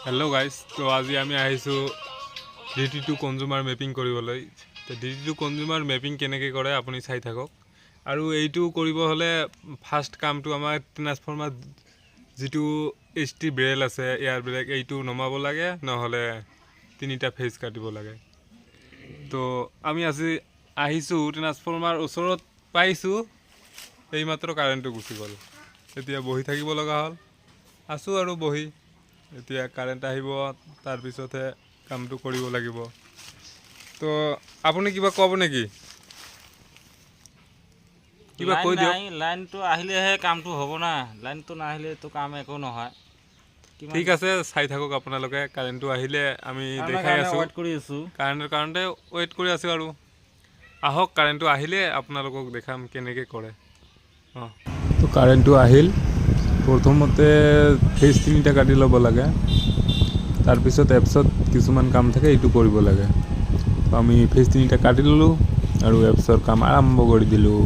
Hello' guys, তো আজি আমি আহিছোঁ DT2 কনজিউমাৰ মেপিং কৰিবলৈ। তো DT2 কনজিউমাৰ মেপিং কেনেকৈ কৰে আপুনি চাই থাকক। আৰু এইটো কৰিব হ'লে ফাৰ্ষ্ট কামটো আমাৰ ট্ৰান্সফৰ্মাৰ যিটো HT ব্ৰেল আছে এয়াৰ ব্ৰেক এইটো নমাব লাগে, নহ'লে 3টা ফেজ কাটিব লাগে। তো আমি আজি আহিছোঁ ট্ৰান্সফৰ্মাৰ ওচৰত পাইছোঁ, এইমাত্ৰ কাৰেণ্টটো গুচি গ'ল। এতিয়া বহি থাকিব লগা হ'ল, আছোঁ আৰু বহি। এতিয়া কাৰেণ্ট আহিব, তাৰপিছতহে কামটো কৰিব লাগিব। তো আপুনি কিবা ক'ব নেকি? কিবা কৈ দিয়ক। লাইনটো আহিলেহে কামটো হ'ব না, লাইনটো নাহিলেতো কাম একো নহয়। ঠিক আছে, চাই থাকক আপোনালোকে। কাৰেণ্টটো আহিলে আমি দেখাই আছোঁ, কাৰেণ্টৰ কাৰণতে ৱেইট কৰি আছোঁ। আৰু আহক, কাৰেণ্টটো আহিলে আপোনালোকক দেখাম কেনেকৈ কৰে। তো কাৰেণ্টটো আহিল। প্ৰথমতে ফেজ 3টা কাটি ল'ব লাগে, তাৰপিছত এপছত কিছুমান কাম থাকে, এইটো কৰিব লাগে। তো আমি ফেজ 3টা কাটি ল'লোঁ আৰু এপছৰ কাম আৰম্ভ কৰি দিলোঁ।